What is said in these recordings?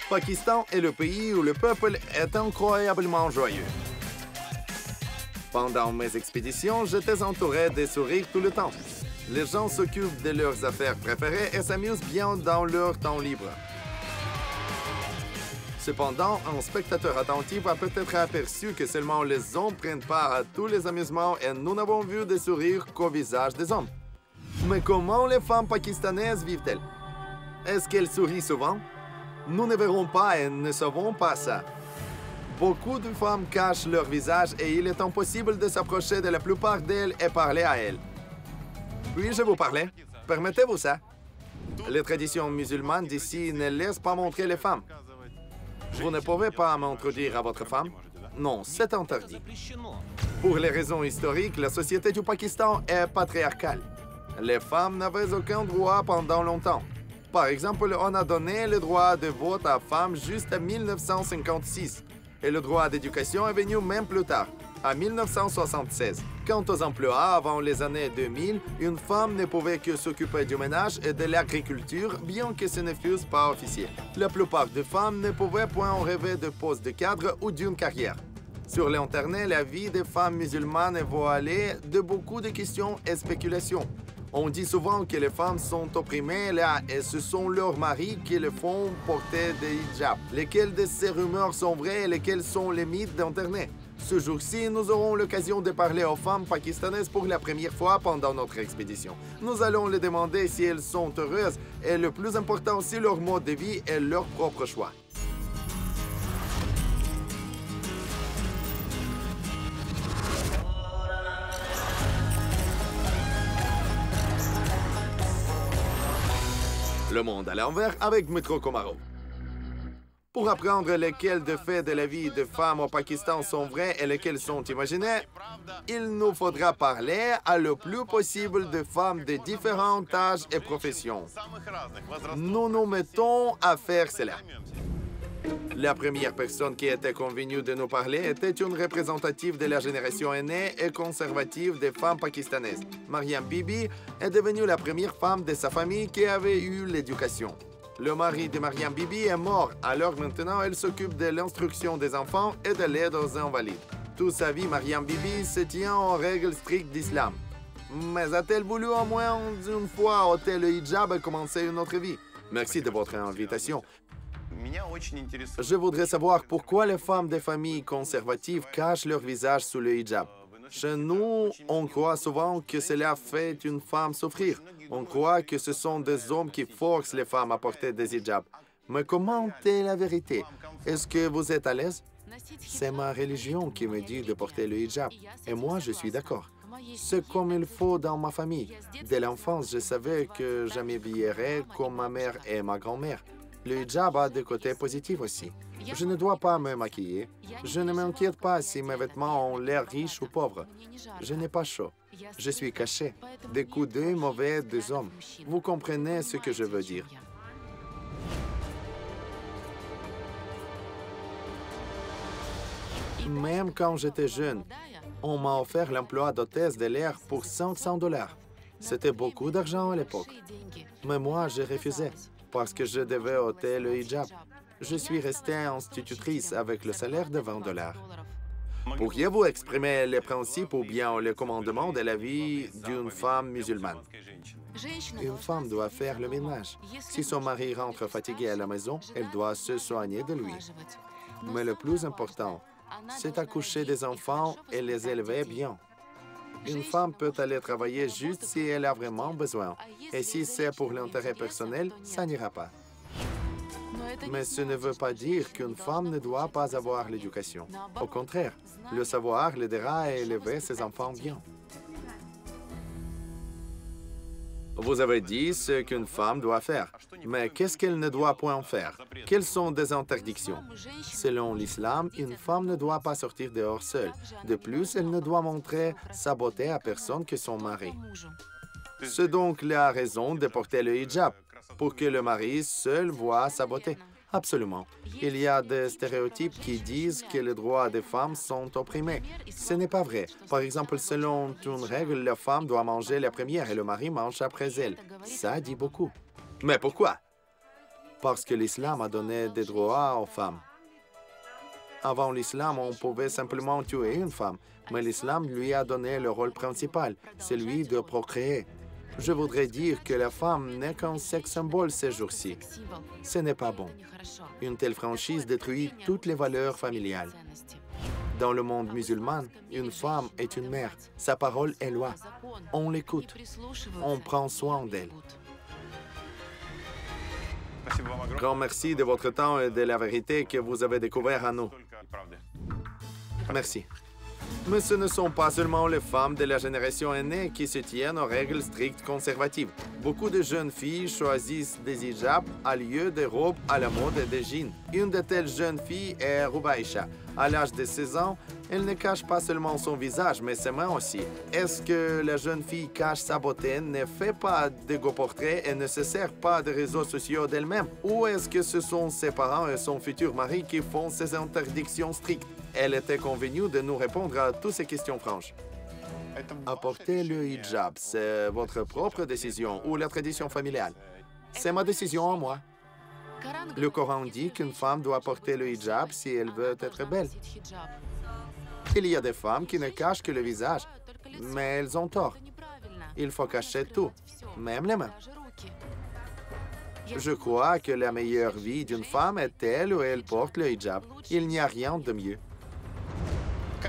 Pakistan est le pays où le peuple est incroyablement joyeux. Pendant mes expéditions, j'étais entouré de sourires tout le temps. Les gens s'occupent de leurs affaires préférées et s'amusent bien dans leur temps libre. Cependant, un spectateur attentif a peut-être aperçu que seulement les hommes prennent part à tous les amusements et nous n'avons vu des sourires qu'au visage des hommes. Mais comment les femmes pakistanaises vivent-elles? Est-ce qu'elles sourient souvent? Nous ne verrons pas et ne savons pas ça. Beaucoup de femmes cachent leur visage et il est impossible de s'approcher de la plupart d'elles et parler à elles. Puis-je vous parler? Permettez-vous ça? Les traditions musulmanes d'ici ne laissent pas montrer les femmes. Vous ne pouvez pas m'introduire à votre femme? Non, c'est interdit. Pour les raisons historiques, la société du Pakistan est patriarcale. Les femmes n'avaient aucun droit pendant longtemps. Par exemple, on a donné le droit de vote à femmes juste en 1956. Et le droit d'éducation est venu même plus tard, en 1976. Quant aux emplois, avant les années 2000, une femme ne pouvait que s'occuper du ménage et de l'agriculture, bien que ce ne fût pas officiel. La plupart des femmes ne pouvaient point rêver de poste de cadre ou d'une carrière. Sur l'Internet, la vie des femmes musulmanes est voilée de beaucoup de questions et spéculations. On dit souvent que les femmes sont opprimées là et ce sont leurs maris qui les font porter des hijabs. Lesquelles de ces rumeurs sont vraies et lesquelles sont les mythes d'Internet? Ce jour-ci, nous aurons l'occasion de parler aux femmes pakistanaises pour la première fois pendant notre expédition. Nous allons les demander si elles sont heureuses et le plus important, si leur mode de vie est leur propre choix. Le monde à l'envers avec Métro Komarov. Pour apprendre lesquels des faits de la vie de femmes au Pakistan sont vrais et lesquels sont imaginés, il nous faudra parler à le plus possible de femmes de différents âges et professions. Nous nous mettons à faire cela. La première personne qui était convenue de nous parler était une représentative de la génération aînée et conservative des femmes pakistanaises. Mariam Bibi est devenue la première femme de sa famille qui avait eu l'éducation. Le mari de Mariam Bibi est mort, alors maintenant elle s'occupe de l'instruction des enfants et de l'aide aux invalides. Toute sa vie, Mariam Bibi se tient aux règles strictes d'islam. Mais a-t-elle voulu au moins une fois ôter le hijab et commencer une autre vie? Merci de votre invitation. Je voudrais savoir pourquoi les femmes des familles conservatives cachent leur visage sous le hijab. Chez nous, on croit souvent que cela fait une femme souffrir. On croit que ce sont des hommes qui forcent les femmes à porter des hijabs. Mais comment est la vérité? Est-ce que vous êtes à l'aise? C'est ma religion qui me dit de porter le hijab. Et moi, je suis d'accord. C'est comme il faut dans ma famille. Dès l'enfance, je savais que je m'habillerais comme ma mère et ma grand-mère. Le hijab a des côtés positifs aussi. Je ne dois pas me maquiller. Je ne m'inquiète pas si mes vêtements ont l'air riches ou pauvres. Je n'ai pas chaud. Je suis caché. Des coups d'œil mauvais des hommes. Vous comprenez ce que je veux dire. Même quand j'étais jeune, on m'a offert l'emploi d'hôtesse de l'air pour 500 $. C'était beaucoup d'argent à l'époque. Mais moi, j'ai refusé parce que je devais ôter le hijab. Je suis restée institutrice avec le salaire de 20 $. Pourriez-vous exprimer les principes ou bien les commandements de la vie d'une femme musulmane? Une femme doit faire le ménage. Si son mari rentre fatigué à la maison, elle doit se soigner de lui. Mais le plus important, c'est accoucher des enfants et les élever bien. Une femme peut aller travailler juste si elle a vraiment besoin. Et si c'est pour l'intérêt personnel, ça n'ira pas. Mais ce ne veut pas dire qu'une femme ne doit pas avoir l'éducation. Au contraire, le savoir l'aidera à élever ses enfants bien. Vous avez dit ce qu'une femme doit faire. Mais qu'est-ce qu'elle ne doit point faire? Quelles sont des interdictions? Selon l'islam, une femme ne doit pas sortir dehors seule. De plus, elle ne doit montrer sa beauté à personne que son mari. C'est donc la raison de porter le hijab, pour que le mari seul voie sa beauté. Absolument. Il y a des stéréotypes qui disent que les droits des femmes sont opprimés. Ce n'est pas vrai. Par exemple, selon une règle, la femme doit manger la première et le mari mange après elle. Ça dit beaucoup. Mais pourquoi? parce que l'islam a donné des droits aux femmes. Avant l'islam, on pouvait simplement tuer une femme, mais l'islam lui a donné le rôle principal, celui de procréer. Je voudrais dire que la femme n'est qu'un sex symbole ces jours-ci. Ce n'est pas bon. Une telle franchise détruit toutes les valeurs familiales. Dans le monde musulman, une femme est une mère. Sa parole est loi. On l'écoute. On prend soin d'elle. Grand merci de votre temps et de la vérité que vous avez découvert à nous. Merci. Mais ce ne sont pas seulement les femmes de la génération aînée qui se tiennent aux règles strictes conservatives. Beaucoup de jeunes filles choisissent des hijabs à lieu des robes à la mode et des jeans. Une de telles jeunes filles est Rubaisha. À l'âge de 16 ans, elle ne cache pas seulement son visage, mais ses mains aussi. Est-ce que la jeune fille cache sa beauté, ne fait pas d'égo-portrait et ne se sert pas des réseaux sociaux d'elle-même? Ou est-ce que ce sont ses parents et son futur mari qui font ces interdictions strictes? Elle était convenue de nous répondre à toutes ces questions franches. Apporter le hijab, c'est votre propre décision ou la tradition familiale? C'est ma décision à moi. Le Coran dit qu'une femme doit porter le hijab si elle veut être belle. Il y a des femmes qui ne cachent que le visage, mais elles ont tort. Il faut cacher tout, même les mains. Je crois que la meilleure vie d'une femme est telle où elle porte le hijab. Il n'y a rien de mieux.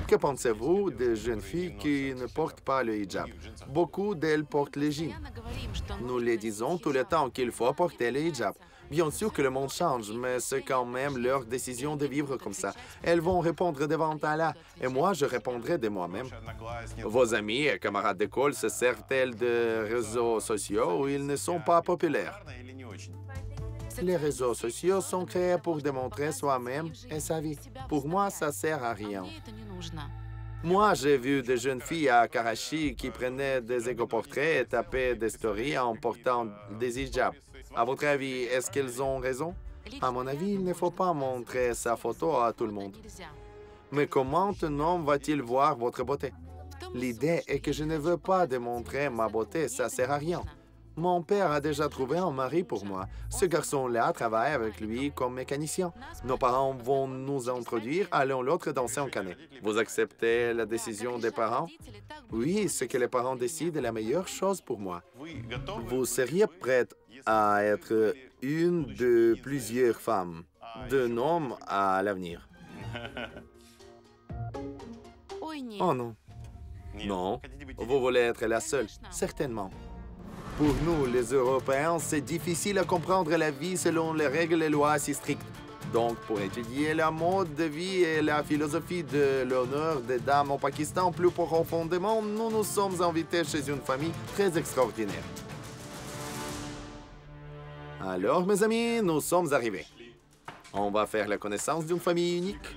Que pensez-vous des jeunes filles qui ne portent pas le hijab? Beaucoup d'elles portent le jean. Nous les disons tout le temps qu'il faut porter le hijab. Bien sûr que le monde change, mais c'est quand même leur décision de vivre comme ça. Elles vont répondre devant Allah, et moi, je répondrai de moi-même. Vos amis et camarades d'école se servent-elles de réseaux sociaux ou ils ne sont pas populaires? Les réseaux sociaux sont créés pour démontrer soi-même et sa vie. Pour moi, ça sert à rien. Moi, j'ai vu des jeunes filles à Karachi qui prenaient des égo-portraits et tapaient des stories en portant des hijabs. À votre avis, est-ce qu'elles ont raison? À mon avis, il ne faut pas montrer sa photo à tout le monde. Mais comment un homme va-t-il voir votre beauté? L'idée est que je ne veux pas démontrer ma beauté, ça sert à rien. Mon père a déjà trouvé un mari pour moi. Ce garçon-là travaille avec lui comme mécanicien. Nos parents vont nous introduire à l'un l'autre dans 5 années. Vous acceptez la décision des parents? Oui, ce que les parents décident est la meilleure chose pour moi. Vous seriez prête à être une de plusieurs femmes, d'un homme à l'avenir? Oh non. Non, vous voulez être la seule, certainement. Pour nous, les Européens, c'est difficile à comprendre la vie selon les règles et lois si strictes. Donc, pour étudier la mode de vie et la philosophie de l'honneur des dames au Pakistan plus profondément, nous nous sommes invités chez une famille très extraordinaire. Alors, mes amis, nous sommes arrivés. On va faire la connaissance d'une famille unique.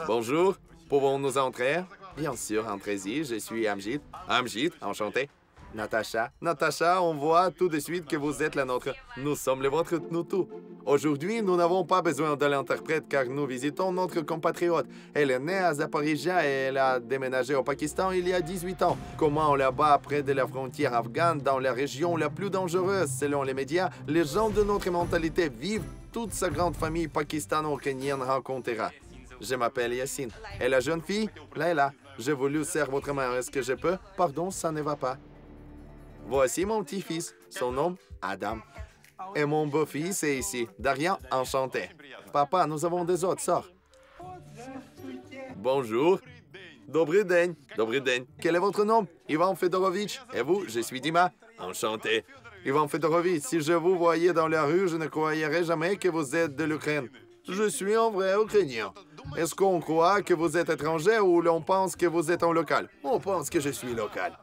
Bonjour, pouvons-nous entrer? Bien sûr, entrez-y, je suis Amjid. Amjid, enchanté. Natacha, on voit tout de suite que vous êtes la nôtre. Nous sommes les vôtres, nous tous. Aujourd'hui, nous n'avons pas besoin de l'interprète car nous visitons notre compatriote. Elle est née à Zaporizhia et elle a déménagé au Pakistan il y a 18 ans. Comment là-bas, près de la frontière afghane, dans la région la plus dangereuse selon les médias, les gens de notre mentalité vivent, toute sa grande famille pakistano-kenyenne racontera. Je m'appelle Yassine. Et la jeune fille, Laila, j'ai voulu serrer votre main. Est-ce que je peux? Pardon, ça ne va pas. Voici mon petit-fils, son nom, Adam. Et mon beau-fils est ici, Darian, enchanté. Papa, nous avons des autres sœurs. Bonjour. Dobry den. Dobry den. Quel est votre nom? Ivan Fedorovitch. Et vous? Je suis Dima. Enchanté. Ivan Fedorovitch, si je vous voyais dans la rue, je ne croirais jamais que vous êtes de l'Ukraine. Je suis un vrai Ukrainien. Est-ce qu'on croit que vous êtes étranger ou l'on pense que vous êtes un local? On pense que je suis local.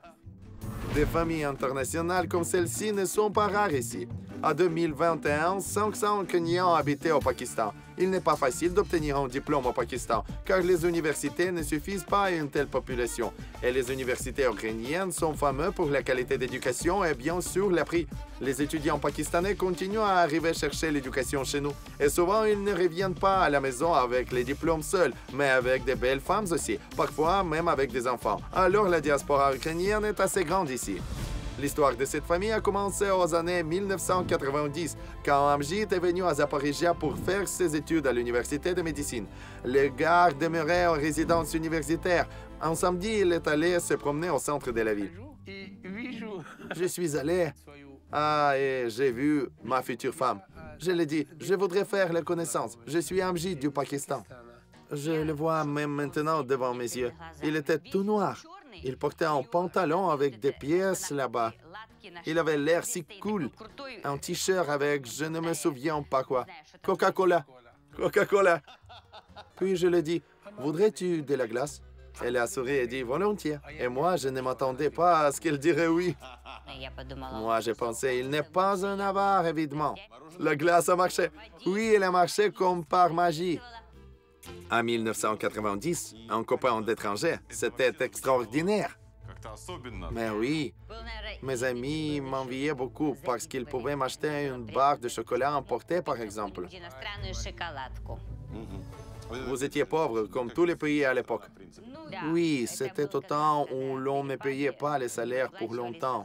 Des familles internationales comme celle-ci ne sont pas rares ici. En 2021, 500 Kenyans habitaient au Pakistan. Il n'est pas facile d'obtenir un diplôme au Pakistan, car les universités ne suffisent pas à une telle population. Et les universités ukrainiennes sont fameuses pour la qualité d'éducation et bien sûr le prix. Les étudiants pakistanais continuent à arriver chercher l'éducation chez nous. Et souvent, ils ne reviennent pas à la maison avec les diplômes seuls, mais avec des belles femmes aussi, parfois même avec des enfants. Alors la diaspora ukrainienne est assez grande ici. L'histoire de cette famille a commencé aux années 1990, quand Amjit est venu à Zaporizhia pour faire ses études à l'université de médecine. Le gars demeurait en résidence universitaire. Un samedi, il est allé se promener au centre de la ville. Je suis allé. Et j'ai vu ma future femme. Je lui ai dit, je voudrais faire la connaissance. Je suis Amjit du Pakistan. Je le vois même maintenant devant mes yeux. Il était tout noir. Il portait un pantalon avec des pièces là-bas. Il avait l'air si cool. Un t-shirt avec je ne me souviens pas quoi. Coca-Cola. Coca-Cola. Puis je lui ai dit, voudrais-tu de la glace? Elle a souri et dit volontiers. Et moi, je ne m'attendais pas à ce qu'elle dirait oui. Moi, j'ai pensé, il n'est pas un avare, évidemment. La glace a marché. Oui, elle a marché comme par magie. En 1990, un copain d'étranger, c'était extraordinaire. Mais oui, mes amis m'enviaient beaucoup parce qu'ils pouvaient m'acheter une barre de chocolat emporté, par exemple. Vous étiez pauvre, comme tous les pays à l'époque. Oui, c'était au temps où l'on ne payait pas les salaires pour longtemps.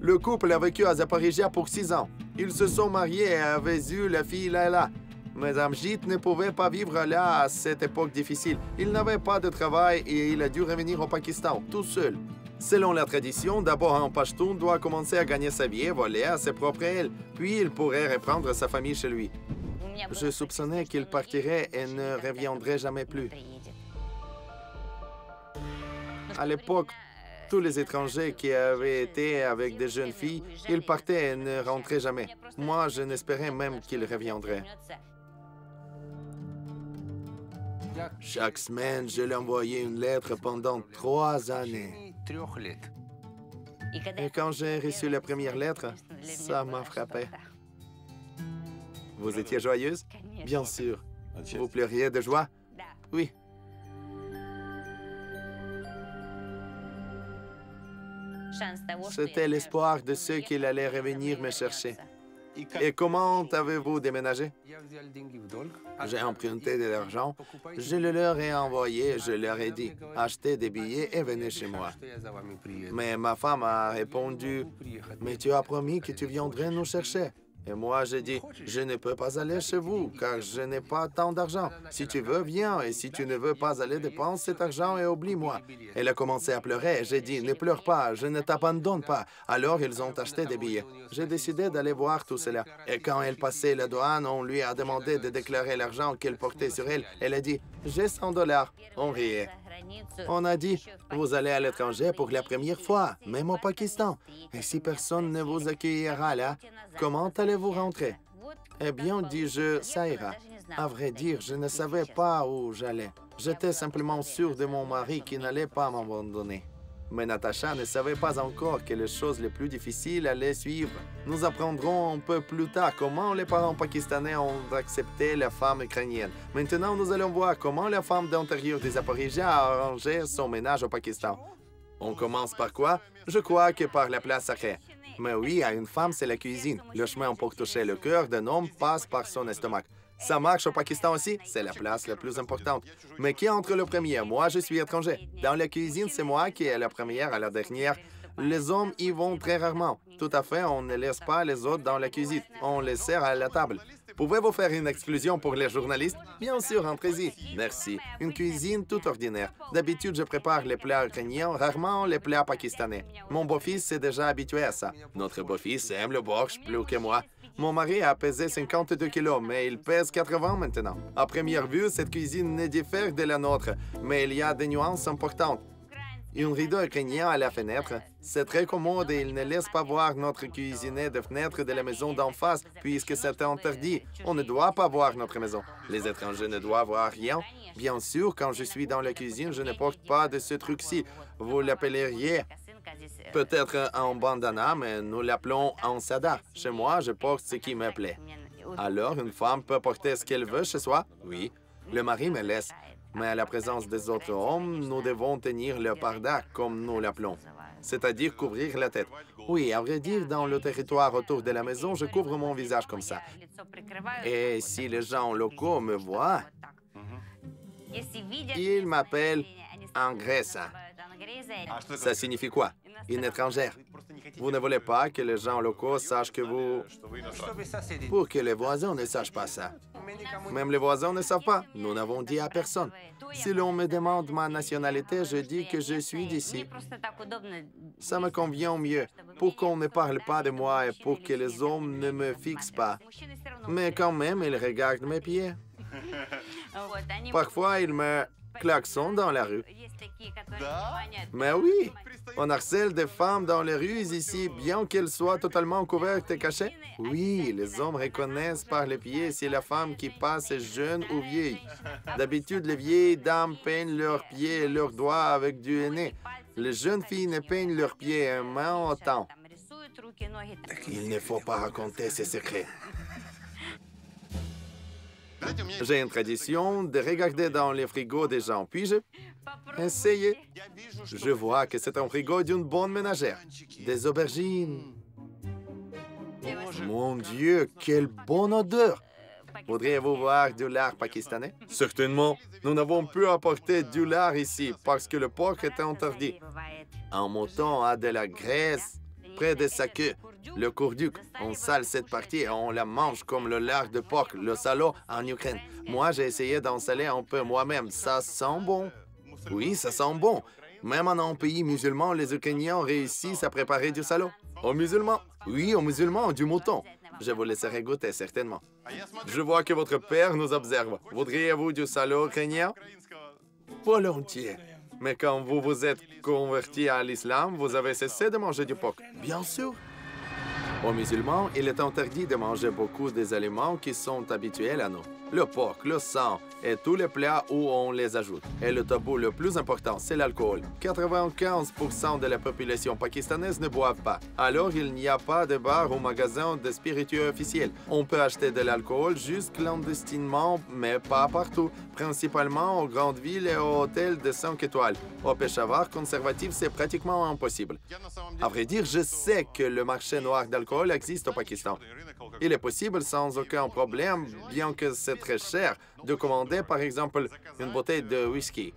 Le couple a vécu à Zaporizhia pour 6 ans. Ils se sont mariés et avaient eu la fille Laila. Mais Amjit ne pouvait pas vivre là à cette époque difficile. Il n'avait pas de travail et il a dû revenir au Pakistan, tout seul. Selon la tradition, d'abord un Pashtun doit commencer à gagner sa vie et voler à ses propres ailes, puis il pourrait reprendre sa famille chez lui. Je soupçonnais qu'il partirait et ne reviendrait jamais plus. À l'époque, tous les étrangers qui avaient été avec des jeunes filles, ils partaient et ne rentraient jamais. Moi, je n'espérais même qu'ils reviendraient. Chaque semaine, je lui envoyais une lettre pendant 3 années. Et quand j'ai reçu la première lettre, ça m'a frappé. Vous étiez joyeuse? Bien sûr. Vous pleuriez de joie? Oui. C'était l'espoir de ceux qu'il allait revenir me chercher. Et comment avez-vous déménagé? J'ai emprunté de l'argent, je le leur ai envoyé, je leur ai dit, achetez des billets et venez chez moi. Mais ma femme a répondu, mais tu as promis que tu viendrais nous chercher. Et moi, j'ai dit, je ne peux pas aller chez vous, car je n'ai pas tant d'argent. Si tu veux, viens, et si tu ne veux pas aller, dépense cet argent et oublie-moi. Elle a commencé à pleurer. J'ai dit, ne pleure pas, je ne t'abandonne pas. Alors, ils ont acheté des billets. J'ai décidé d'aller voir tout cela. Et quand elle passait la douane, on lui a demandé de déclarer l'argent qu'elle portait sur elle. Elle a dit, j'ai 100 $. On riait. On a dit, vous allez à l'étranger pour la première fois, même au Pakistan. Et si personne ne vous accueillera là, comment allez-vous rentrer? Eh bien, dis-je, ça ira. À vrai dire, je ne savais pas où j'allais. J'étais simplement sûr de mon mari qui n'allait pas m'abandonner. Mais Natacha ne savait pas encore que les choses les plus difficiles allaient suivre. Nous apprendrons un peu plus tard comment les parents pakistanais ont accepté la femme ukrainienne. Maintenant, nous allons voir comment la femme d'intérieur des Zaporizhia a arrangé son ménage au Pakistan. On commence par quoi? Je crois que par la place sacrée. Mais oui, à une femme, c'est la cuisine. Le chemin pour toucher le cœur d'un homme passe par son estomac. Ça marche au Pakistan aussi, c'est la place la plus importante. Mais qui entre le premier? Moi, je suis étranger. Dans la cuisine, c'est moi qui est la première à la dernière. Les hommes y vont très rarement. Tout à fait, on ne laisse pas les autres dans la cuisine. On les sert à la table. Pouvez-vous faire une exclusion pour les journalistes? Bien sûr, entrez-y. Merci. Une cuisine toute ordinaire. D'habitude, je prépare les plats ukrainiens, rarement les plats pakistanais. Mon beau-fils est déjà habitué à ça. Notre beau-fils aime le borscht plus que moi. Mon mari a pesé 52 kilos, mais il pèse 80 maintenant. À première vue, cette cuisine ne diffère de la nôtre, mais il y a des nuances importantes. Un rideau ukrainien à la fenêtre, c'est très commode et il ne laisse pas voir notre cuisinier de fenêtre de la maison d'en face, puisque c'est interdit. On ne doit pas voir notre maison. Les étrangers ne doivent voir rien. Bien sûr, quand je suis dans la cuisine, je ne porte pas de ce truc-ci. Vous l'appelleriez peut-être un bandana, mais nous l'appelons un sadar. Chez moi, je porte ce qui me plaît. Alors, une femme peut porter ce qu'elle veut chez soi? Oui. Le mari me laisse. Mais à la présence des autres hommes, nous devons tenir le parda, comme nous l'appelons, c'est-à-dire couvrir la tête. Oui, à vrai dire, dans le territoire autour de la maison, je couvre mon visage comme ça. Et si les gens locaux me voient, ils m'appellent Angresa. Ça signifie quoi? Une étrangère. Vous ne voulez pas que les gens locaux sachent que vous... Pour que les voisins ne sachent pas ça. Même les voisins ne savent pas. Nous n'avons dit à personne. Si l'on me demande ma nationalité, je dis que je suis d'ici. Ça me convient mieux, pour qu'on ne parle pas de moi et pour que les hommes ne me fixent pas. Mais quand même, ils regardent mes pieds. Parfois, ils me klaxonnent dans la rue. Mais oui, on harcèle des femmes dans les rues ici, bien qu'elles soient totalement couvertes et cachées. Oui, les hommes reconnaissent par les pieds si la femme qui passe est jeune ou vieille. D'habitude, les vieilles dames peignent leurs pieds et leurs doigts avec du henné. Les jeunes filles ne peignent leurs pieds et mains autant. Il ne faut pas raconter ces secrets. J'ai une tradition de regarder dans les frigos des gens. Puis-je essayer? Je vois que c'est un frigo d'une bonne ménagère. Des aubergines. Mon Dieu, quelle bonne odeur! Voudriez-vous voir du lard pakistanais? Certainement. Nous n'avons pu apporter du lard ici parce que le porc est interdit. Un mouton a de la graisse près de sa queue. Le courduc, on sale cette partie et on la mange comme le lard de porc, le salaud en Ukraine. Moi, j'ai essayé d'en saler un peu moi-même. Ça sent bon. Oui, ça sent bon. Même en un pays musulman, les Ukrainiens réussissent à préparer du salaud. Aux musulmans? Oui, aux musulmans, du mouton. Je vous laisserai goûter, certainement. Je vois que votre père nous observe. Voudriez-vous du salaud ukrainien? Volontiers. Mais quand vous vous êtes converti à l'islam, vous avez cessé de manger du porc. Bien sûr. Aux musulmans, il est interdit de manger beaucoup des aliments qui sont habituels à nous. Le porc, le sang et tous les plats où on les ajoute. Et le tabou le plus important, c'est l'alcool. 95% de la population pakistanaise ne boivent pas. Alors, il n'y a pas de bar ou magasin de spiritueux officiels. On peut acheter de l'alcool juste clandestinement, mais pas partout. Principalement aux grandes villes et aux hôtels de 5 étoiles. Au Peshawar conservatif, c'est pratiquement impossible. À vrai dire, je sais que le marché noir d'alcool existe au Pakistan. Il est possible sans aucun problème, bien que c'est très cher, de commander par exemple une bouteille de whisky.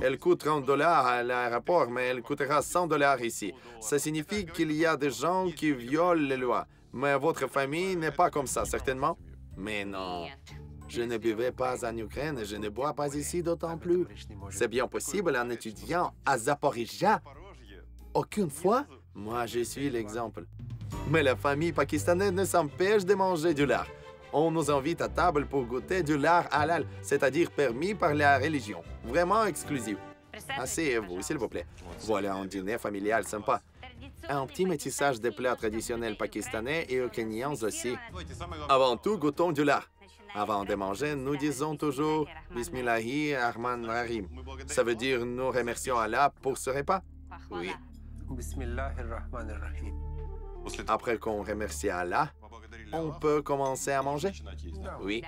Elle coûte $30 à l'aéroport, mais elle coûtera $100 ici. Ça signifie qu'il y a des gens qui violent les lois. Mais votre famille n'est pas comme ça, certainement? Mais non. Je ne buvais pas en Ukraine et je ne bois pas ici d'autant plus. C'est bien possible en étudiant à Zaporizhzhia. Aucune fois? Moi, je suis l'exemple. Mais la famille pakistanaise ne s'empêche de manger du lard. On nous invite à table pour goûter du lard halal, c'est-à-dire permis par la religion. Vraiment exclusif. Asseyez-vous, s'il vous plaît. Voilà un dîner familial sympa. Un petit métissage des plats traditionnels pakistanais et ukrainiens aussi. Avant tout, goûtons du lard. Avant de manger, nous disons toujours « Bismillahi Rahman Rahim ». Ça veut dire « Nous remercions Allah pour ce repas ». Oui. Après qu'on remercie Allah, on peut commencer à manger? Oui.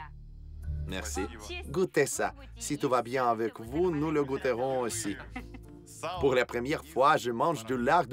Merci. Goûtez ça. Si tout va bien avec vous, nous le goûterons aussi. Pour la première fois, je mange du lard de